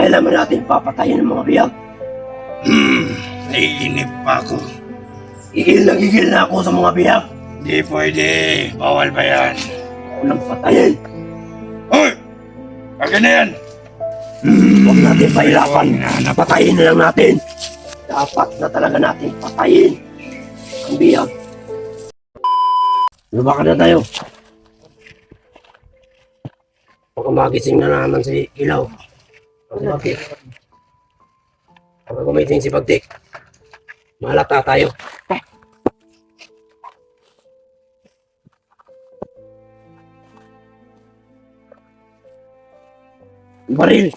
Kailan mo natin papatayin ang mga biyag? Naiinip pa ako. Gigil na ako sa mga biyag. Di pwede. Bawal ba yan? Unang patayin. Hoy! Akin na yan! Huwag natin pahirapan. Hinahanap. Patayin na lang natin. Dapat na talaga natin patayin ang biyag. Lumakan na tayo. Baka magising na naman si Ilaw. Si Bagtik. Baka gumising si Bagtik. Malata tayo. Baril.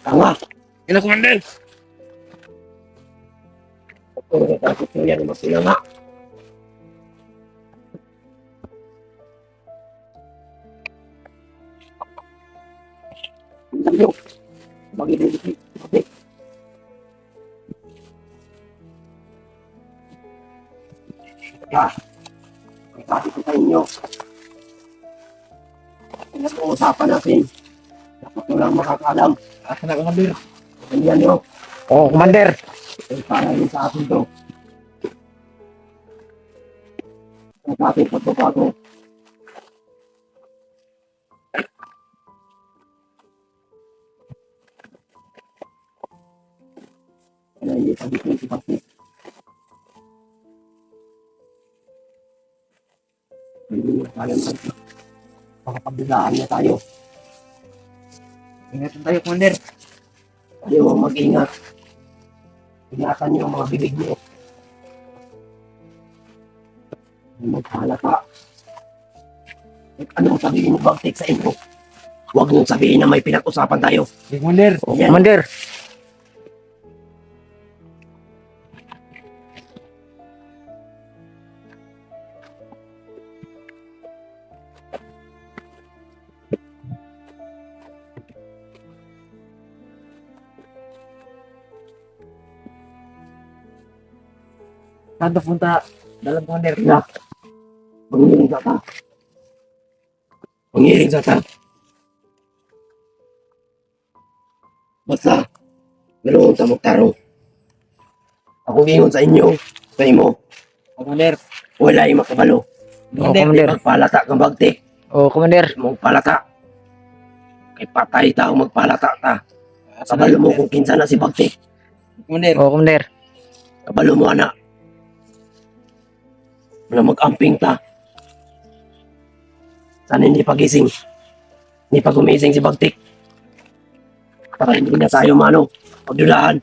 Tanga. Ina, Commander! Kung natakot nyo yan, magsinanga. Tingnan nyo. Bagay-bagay. Bagay. Ah, sabi ko sa inyo. Pinag-uusapan natin. Dapat ko lang makakalam. Asa na, Commander? Ganyan nyo. Oo, Commander. Eh, para rin sa atin to. Ang ating pagbabago. Kaya hindi sabi ko si Patrick. Hindi na tayo makapagbilaan na tayo. Ingatan tayo, Commander. Kayo ang mag-ingat. Ingatan niyo ang mga bibig niyo. Maghalata. At anong sabihin ni Bagtik sa inyo? Huwag niyong sabihin na may pinag-usapan tayo. Sige, Commander. Yan. Commander. Saan to punta? Dalam, Commander. Na, mangiring sa ta. Mangiring sa ta. Basta, ganoon ta magtarong. Ako gingon sa inyo, sa imo, Commander. wala yung makabalo. Oo, Commander. Magpalata kang Bagtik. Oo, Commander. Magpalata. Kay patay tao magpalata ta. Kabalo mo kung kinsa na si Bagtik. Commander. Oo, Commander. Kabalo mo ana. Wala mag-amping ta. Sana hindi pagising. Hindi pa gumising si Bagtik. Para hindi na tayo pagdulaan.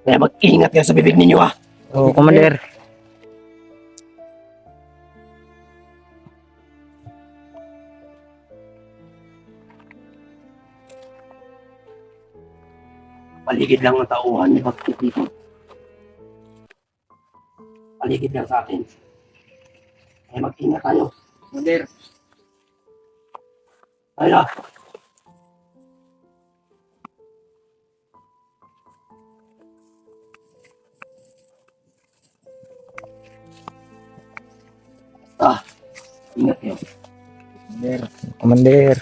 Kaya mag-ingat kayo sa bibig ninyo ha. Oo, Commander. Paligid lang ang tauhan ni Bagtik dito. Paligid lang sa atin. Kaya mag-ingat tayo. Commander. Tayo na. Ingat kayo. Commander. Commander.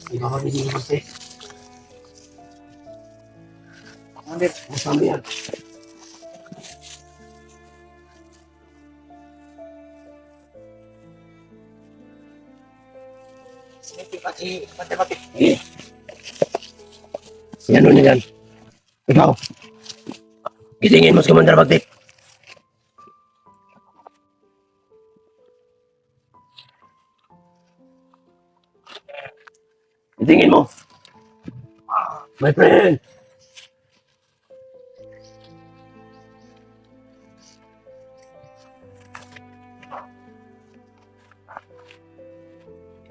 Di ba mabigyan kasi? Commander. Masama yan. Eh. Yan o yan. Ikaw. Gisingin mo si Commander Bagtik. Gisingin mo. My friend.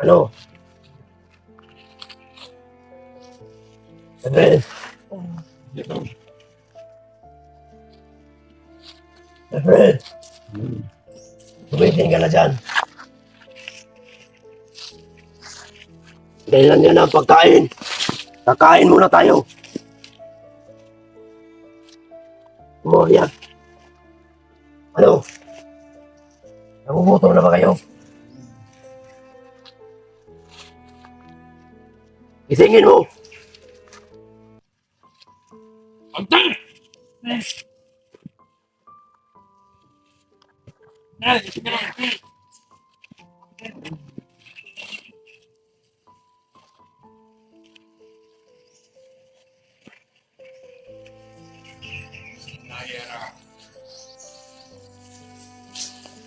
Ano? Friend. Friend. Gumising ka na dyan. Dahilan yan ang pagkain. Kakain muna tayo. Yan. Ano? Nagugutom na ba kayo? Gisingin mo. Pagtay!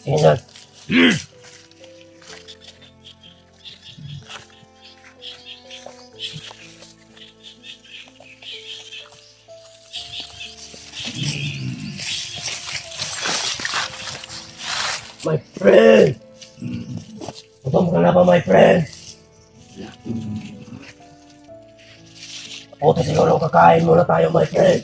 Sige na. My friend! Gutom ka na ba, my friend? Puto siguro kakain muna tayo, my friend.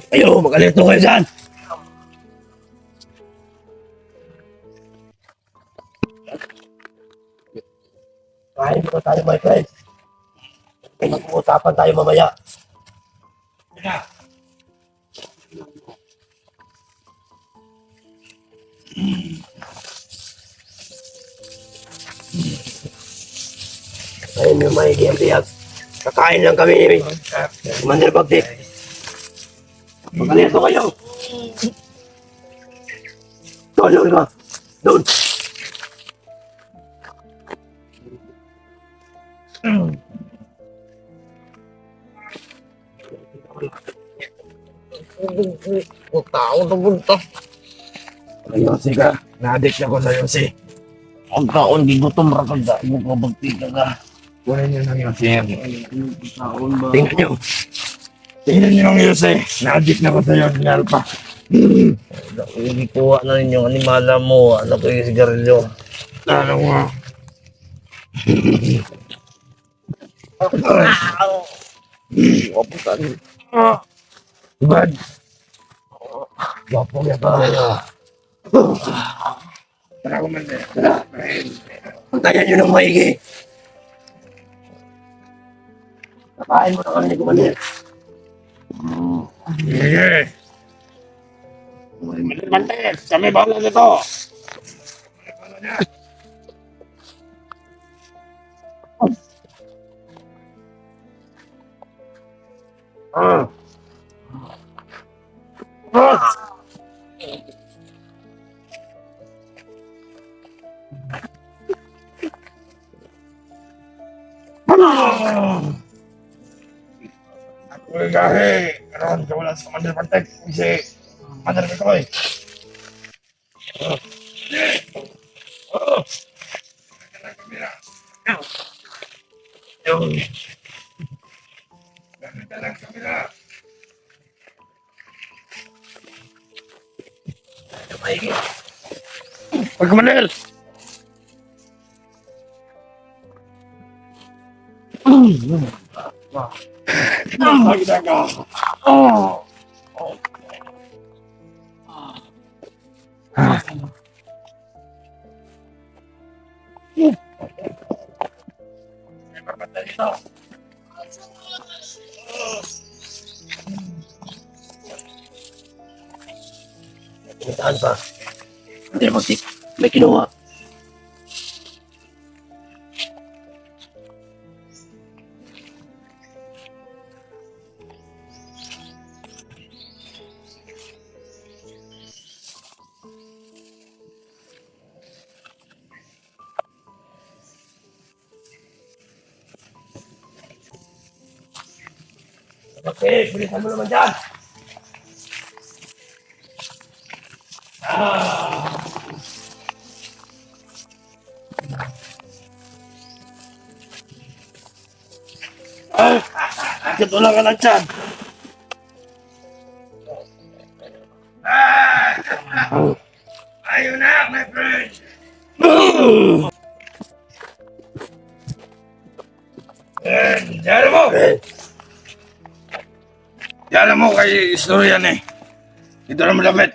Ayo, magalito kayo dyan! Kain muna tayo, my friend. Mag-uusapan tayo mamaya. Ayun yung may biyag. Kakain lang kami ni Commander Bagdik. Magalito kayo. Doon ka. Doon. Ang tao na bunta. Yosi ka. Na-addict ako sa Yosi. Ang taon, di gutom rakad ka. Magpabagti ka ka. Kunin niyo ng Yossi. Tingnan nyo. Tingnan niyo ng Yossi. Na-addict na ko sa'yo. Sinal pa. Ikuha na ninyo ang animala mo. Ano ko yung sigarilyo? Lalo nga. Bad. Gwapo niya ba? Tara ko man eh. Pantayan nyo ng maigi. Kakain mo na kami ni Commander. Sige. Mantel, kami bahala nito. Ah. Ako yung gahe. Karoon, wala sa Commander Pantek. Kasi, Commander Mikoy. Yung. Ganito lang sa kabila. Maigi. Pag Commander! Magda ka. Saan pa? Hindi na magtik. May kinuha. Okay, bilisan mo naman dyan. Bakit wala ka lang dyan? Ayun na, my friend! Diyan mo! Diyan mo kay istorya ni. Ito na mo damit.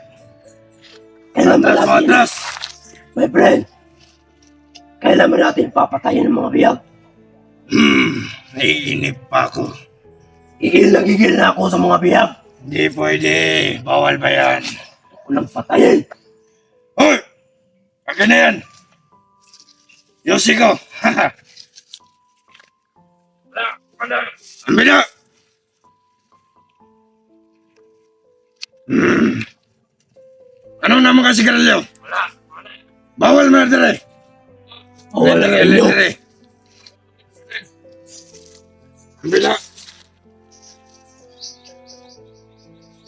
Kailan ba natin, Matras! my friend? Kailan ba natin papatayin ng mga biyag? Naiinip pa ako. Gigil na ako sa mga biyag. Hindi pwede. Bawal ba yan? Ako nang patayin. Hoy! Akin na yan! Yosi ko! Wala! Ang bila! Ano naman kasi karalyo? Wala! Bawal murder eh! Bawal na kayo. Ang bila!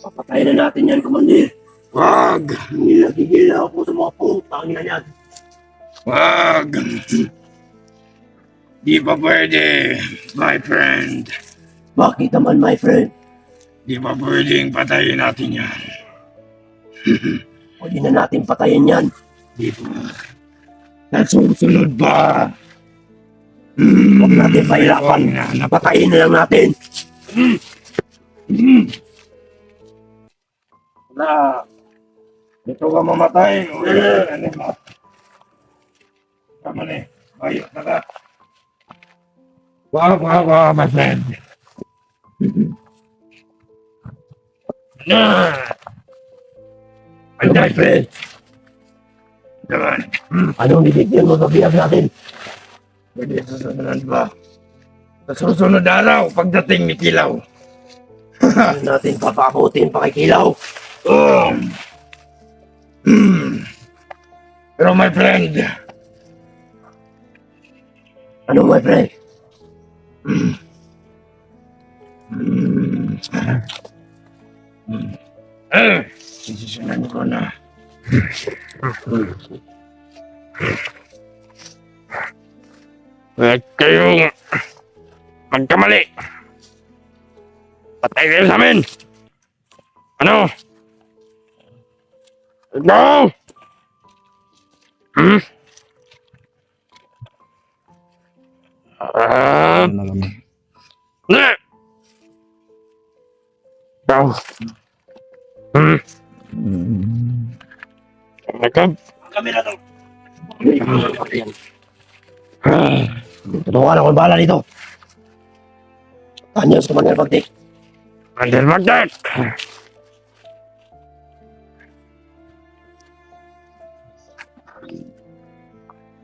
Papatayin na natin yan, Commander. Wag! Gigil na ako sa mga putang na yan. Wag! Di pa pwede, my friend. Bakit naman, my friend? Di pa pwedeng patayin natin yan. Pwede na natin patayin yan. Di pa. Nasusunod ba? Huwag natin pahirapan. Napatayin na lang natin. Na, dito ka mamatay. Ano mo? Tama na eh. Bayot na ka. Wow, my friend. Na! Ano, my friend? Naman. Anong bibigyan mo sa biyag natin? Pwede susunod ba? Sa susunod araw, pagdating ni Kilaw. Ano natin papabutin pakikilaw? Oh. Pero my friend, Ano, my friend? sisusunan ko na. Huwag kayong magkamali. Patay kayo sa amin. Ano? Ikaw! Ne! Ikaw! Nagkab... Kami na to. Tulungan ako bahala dito. Anyos, Commander Pagtik. Mandel Magdek!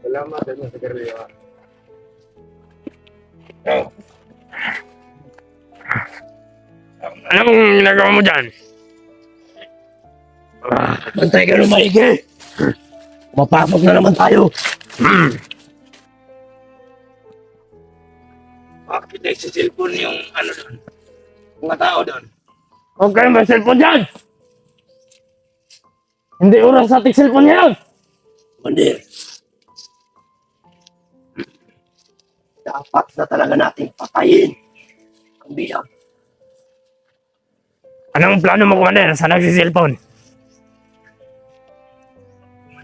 Salamat din sa Garlio. Oh. Anong ginagawa mo dyan? Bantay ka ng maigi. Mapapag na naman tayo. Bakit nagsisilpon yung ano doon? Mga tao doon? Huwag kayo may cellphone dyan! Hindi oras sa ating cellphone yan! Commander. Dapat na talaga natin patayin ang biyag. Anong plano mo, Commander, sa nagsisilpon?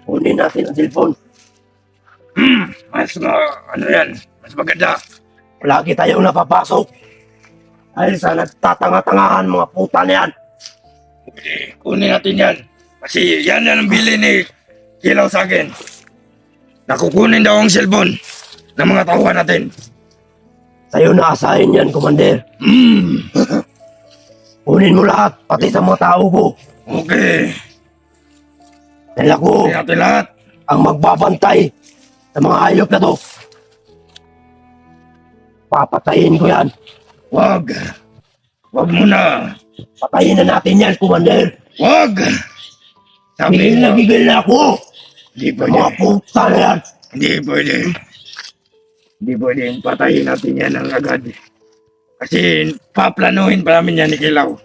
Kunin natin ang cellphone. Mas ano yan? Mas maganda. Lagi tayong napapasok. Dahil sa nagtatanga-tangahan mga puta na yan. Okay, kunin natin yan. Kasi yan ang bili ni Kilaw sa akin. Nakukunin daw ang cellphone ng mga tauhan natin. Sa'yo na asahin yan, Commander. Kunin mo lahat, pati sa mga tao ko. Okay. Dahil ako Kunin natin lahat. ang magbabantay sa mga hayop na to. Papatayin ko yan. Wag. Wag mo na. Patayin na natin yan, Commander. Wag. Sabi mo. Gigil na ako. Hindi Sa pwede. mga puta na yan. Hindi pwede. Hindi pwede. Patayin natin yan ang agad. Kasi paplanuhin pa namin yan ni Kilaw.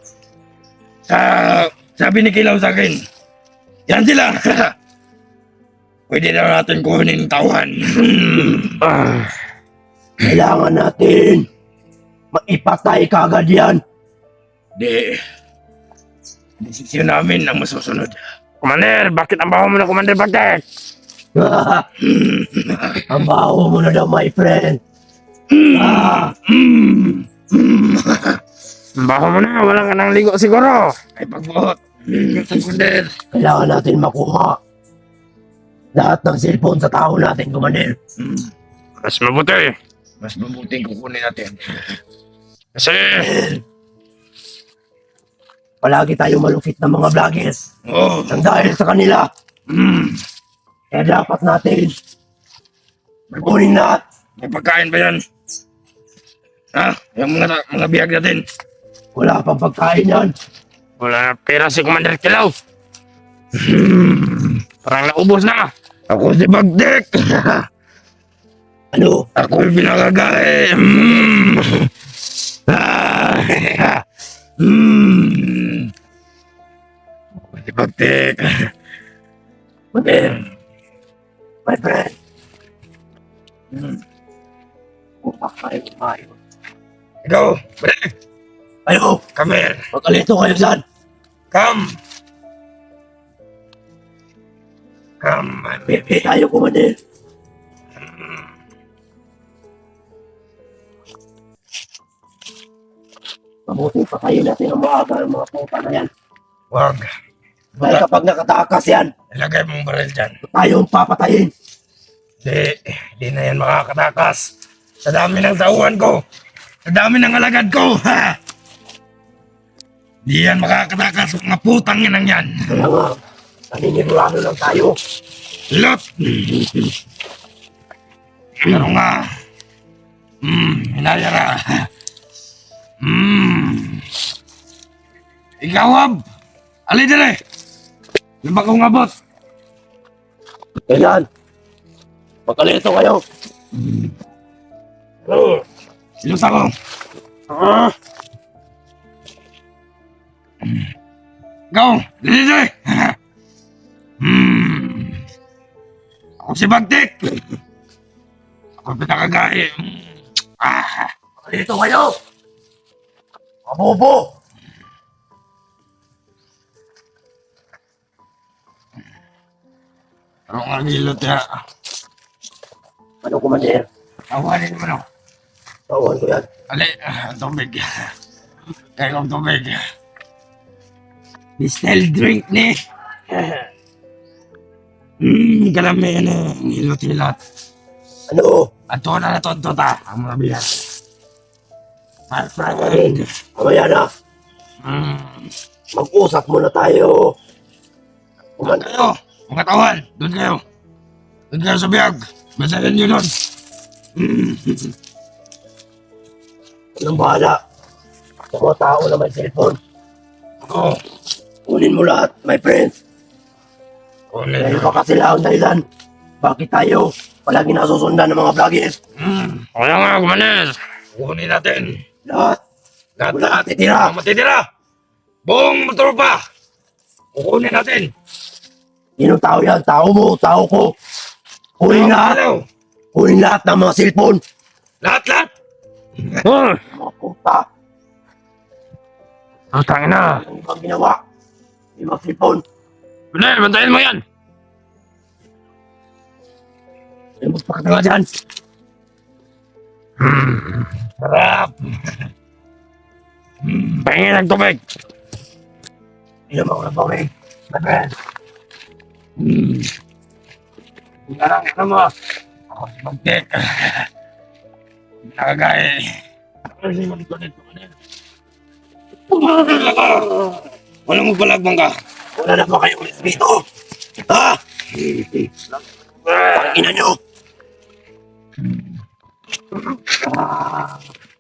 Sabi ni Kilaw sa akin, yan sila. Pwede daw natin kunin tauhan. Kailangan natin maipatay kagad yan. Di. Desisyon namin ang masusunod. Commander, bakit ang baho mo na, Commander Bagdek? Ang baho mo na daw, my friend. Ang baho mo na, wala ka nang ligo siguro. Ay pagbuhot. Commander. Kailangan natin makuha lahat ng cellphone sa tao natin, Commander. Mas mabuti. Mas mabuti kukunin natin. Kasi, Palagi tayo malupit ng mga vloggers. oh, Nang dahil sa kanila, mm, kaya dapat natin kunin lahat. may pagkain ba yan? Ha? Yung mga biyag natin. Wala pang pagkain yan. Wala na pera si Commander Kilaw. Parang naubos na. Ako si Bagdek. Ano? Ako yung pinakagahe. Ako si Bagdek. Commander, my friend. Upak tayo kumain. Ikaw, Bagdek. Ayo, Come here. magkalito kayo dyan. Come. Come, my baby. Bebe tayo, Commander. Mabuti patayin natin ang mga puta na yan. Wag. Dahil kapag nakatakas yan, Ilagay mong baril dyan. tayo ang papatayin. Di na yan makakatakas. Sa dami ng tauhan ko. Sa dami ng alagad ko. Ha? Di yan makakatakas. Mga putang inang yan. Kaya nga, naninigurado lang tayo. Lot. Pero nga. Hinayara. Ikaw, Ab. Ali dire. Lamba kong abot. Kailan? Magkalito kayo. Iluta ko. Ikaw, dali dire. Ako si Bagdek. Ako pinakagahi. Magkalito kayo. Mabobo. Pero nga nilot ya. Ano, Commander? Tawanin mo na. Tawan ko yan. Ali, ang tubig. Kaya ang tubig. Still drink ni. Kalami yan eh. Hilot-hilot. Ano? Ato na natonto ta. Ang mga biyan. Friend, mamaya na. Mm. Mag-usap muna tayo. Doon kayo. Mga tawan. Doon kayo. Doon kayo sa biyag. Batayan nyo doon. Anong bahala? Sa mga tao na may cellphone. Oo. Kunin mo lahat, my friends. Dahil baka sila ang dahilan. Bakit tayo palagi nasusundan ng mga vloggers? Kaya nga, Kumanes. Kukunin natin. Lahat. Lahat Wala lahat. natitira. Ang matitira. Buong tropa. Kukunin natin. Sinong tao yan? Tao mo, tao ko. Kunin lahat. Hello. Kunin lahat ng mga cellphone. Lahat. Mga puta. Ang tangin na. Ang ibang ginawa. Yung mga cellphone. Kumanes, bantayan mo yan. Ay, magpakatanga dyan. Sarap. Pahingin ng tubig. Inom ako ng tubig. My friend. Parang ano mo. Ako si Bagdek. Nakagaya. Ano si Bagdek? Walang magpalagbang ka. Wala na ba kayo ulit dito? Ha? Pangina nyo.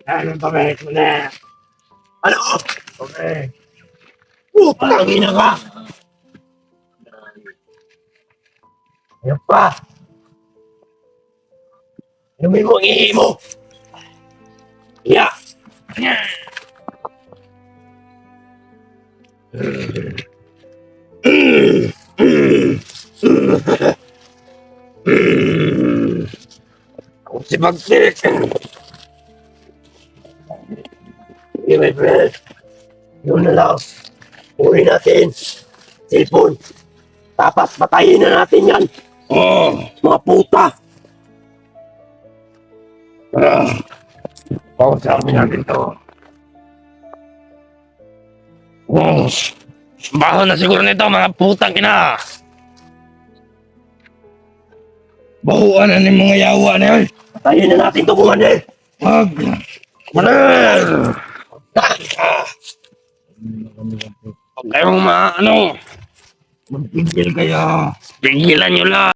Anong pabalik mo na? Ano? Okay. Pangina ka. Ano pa? Inumin mo ang ihi mo. Yeah. Ako si Bagdek. Okay, my friend. Yun na lang. Uri natin. Cellphone. Tapos patayin na natin yan. Oo. Mga puta. Pausapin natin to. Baho na siguro nito, mga putang ina. Bahuan na ng mga yawa na yun. Patayin na natin to, Commander. Wag. Commander! Huwag kayong magpigil kayo. Pigilan nyo lang.